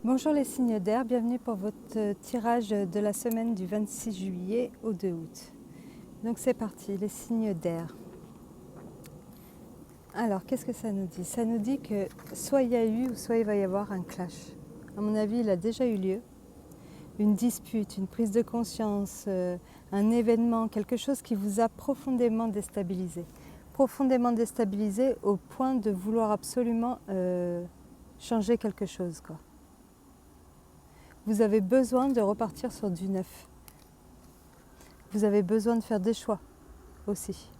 Bonjour les signes d'air, bienvenue pour votre tirage de la semaine du 26 juillet au 2 août. Donc c'est parti, les signes d'air. Alors qu'est-ce que ça nous dit? Ça nous dit que soit il y a eu ou soit il va y avoir un clash. À mon avis, il a déjà eu lieu. Une dispute, une prise de conscience, un événement, quelque chose qui vous a profondément déstabilisé. Profondément déstabilisé au point de vouloir absolument changer quelque chose, quoi. Vous avez besoin de repartir sur du neuf. Vous avez besoin de faire des choix aussi.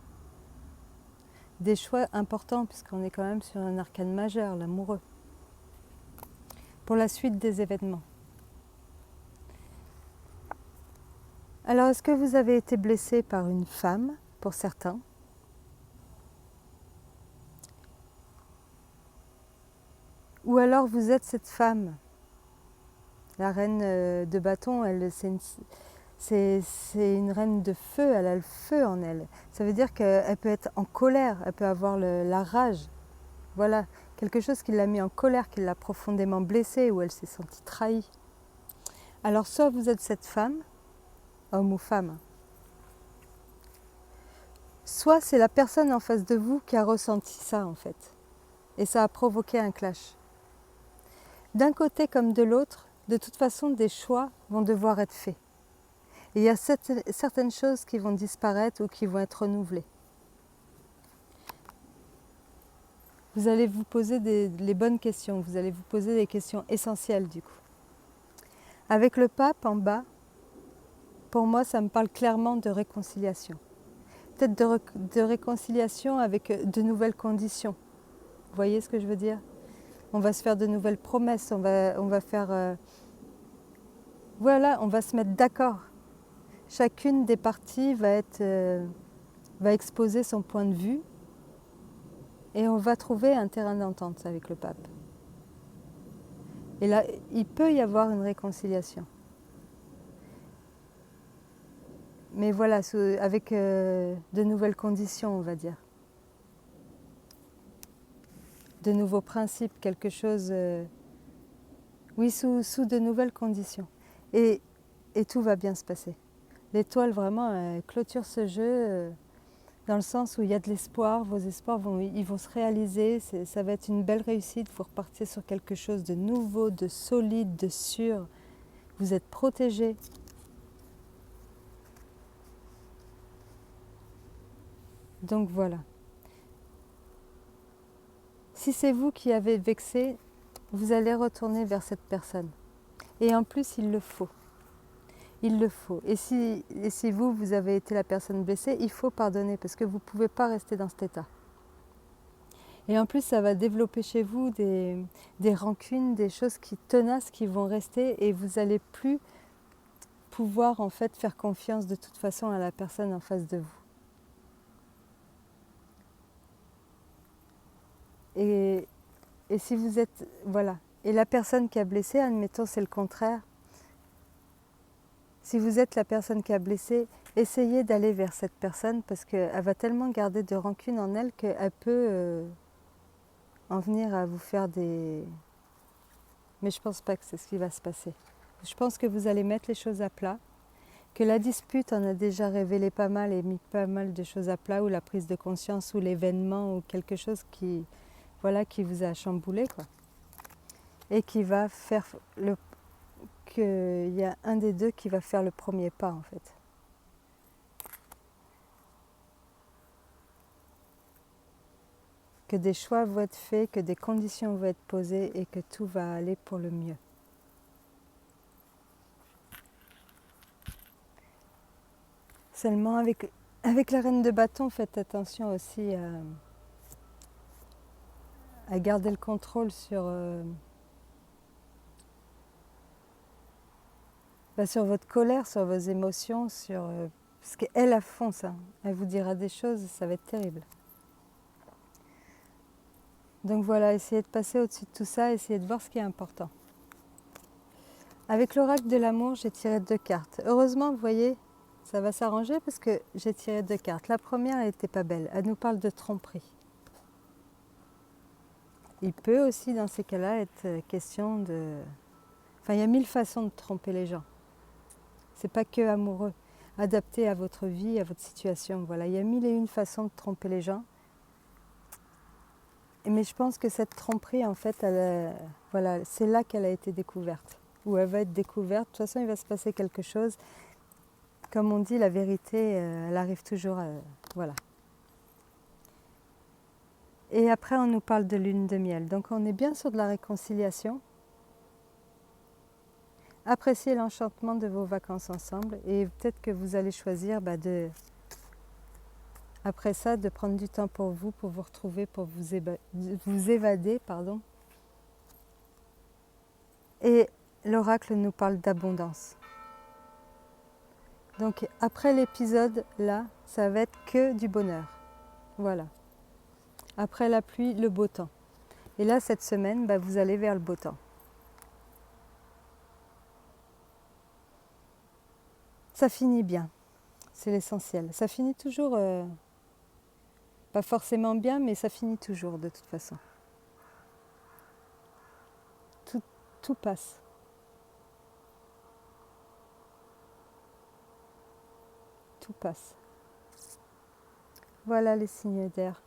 Des choix importants puisqu'on est quand même sur un arcane majeur, l'amoureux. Pour la suite des événements. Alors, est-ce que vous avez été blessé par une femme, pour certains? Ou alors vous êtes cette femme? La reine de bâton, c'est une reine de feu, elle a le feu en elle. Ça veut dire qu'elle peut être en colère, elle peut avoir la rage. Voilà, quelque chose qui l'a mis en colère, qui l'a profondément blessée, où elle s'est sentie trahie. Alors soit vous êtes cette femme, homme ou femme, soit c'est la personne en face de vous qui a ressenti ça en fait. Et ça a provoqué un clash. D'un côté comme de l'autre, de toute façon des choix vont devoir être faits. Et il y a certaines choses qui vont disparaître ou qui vont être renouvelées. Vous allez vous poser les bonnes questions, vous allez vous poser des questions essentielles du coup. Avec le pape en bas, pour moi ça me parle clairement de réconciliation. Peut-être de réconciliation avec de nouvelles conditions. Vous voyez ce que je veux dire? On va se faire de nouvelles promesses, on va faire... voilà, on va se mettre d'accord. Chacune des parties va exposer son point de vue et on va trouver un terrain d'entente avec le pape. Et là, il peut y avoir une réconciliation. Mais voilà, avec de nouvelles conditions, on va dire. De nouveaux principes, quelque chose... oui, sous de nouvelles conditions. Et tout va bien se passer. L'étoile, vraiment, clôture ce jeu dans le sens où il y a de l'espoir. Vos espoirs ils vont se réaliser. Ça va être une belle réussite. Vous repartez sur quelque chose de nouveau, de solide, de sûr. Vous êtes protégés. Donc voilà. Si c'est vous qui avez vexé, vous allez retourner vers cette personne. Et en plus, il le faut. Il le faut. Et si vous avez été la personne blessée, il faut pardonner parce que vous ne pouvez pas rester dans cet état. Et en plus, ça va développer chez vous des rancunes, des choses qui tenaces, qui vont rester et vous n'allez plus pouvoir en fait faire confiance de toute façon à la personne en face de vous. Et si vous êtes... Voilà. Et la personne qui a blessé, admettons, c'est le contraire. Si vous êtes la personne qui a blessé, essayez d'aller vers cette personne parce qu'elle va tellement garder de rancune en elle qu'elle peut en venir à vous faire des... Mais je ne pense pas que c'est ce qui va se passer. Je pense que vous allez mettre les choses à plat, que la dispute en a déjà révélé pas mal et mis pas mal de choses à plat, ou la prise de conscience, ou l'événement, ou quelque chose qui vous a chamboulé, quoi. Et qui va faire qu'il y a un des deux qui va faire le premier pas, en fait. Que des choix vont être faits, que des conditions vont être posées et que tout va aller pour le mieux. Seulement avec la reine de bâton, faites attention aussi à garder le contrôle sur votre colère, sur vos émotions, parce qu'elle a fond ça. Elle vous dira des choses, ça va être terrible. Donc voilà, essayez de passer au-dessus de tout ça, essayez de voir ce qui est important. Avec l'oracle de l'amour, j'ai tiré 2 cartes. Heureusement, vous voyez, ça va s'arranger parce que j'ai tiré 2 cartes. La première, elle n'était pas belle. Elle nous parle de tromperie. Il peut aussi, dans ces cas-là, être question Enfin, il y a 1000 façons de tromper les gens. C'est pas que amoureux, adapté à votre vie, à votre situation. Voilà, il y a 1001 façons de tromper les gens. Mais je pense que cette tromperie, en fait, voilà, c'est là qu'elle a été découverte, ou elle va être découverte. De toute façon, il va se passer quelque chose. Comme on dit, la vérité, elle arrive toujours. Voilà. Et après, on nous parle de lune de miel. Donc, on est bien sur de la réconciliation. Appréciez l'enchantement de vos vacances ensemble. Et peut-être que vous allez choisir après ça, de prendre du temps pour vous retrouver, pour vous évader. Pardon. Et l'oracle nous parle d'abondance. Donc, après l'épisode, là, ça va être que du bonheur. Voilà. Après la pluie, le beau temps. Et là, cette semaine, vous allez vers le beau temps. Ça finit bien, c'est l'essentiel. Ça finit toujours, pas forcément bien, mais ça finit toujours de toute façon. Tout passe. Tout passe. Voilà les signes d'air.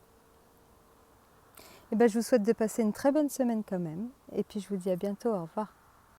Et je vous souhaite de passer une très bonne semaine quand même. Et puis je vous dis à bientôt, au revoir.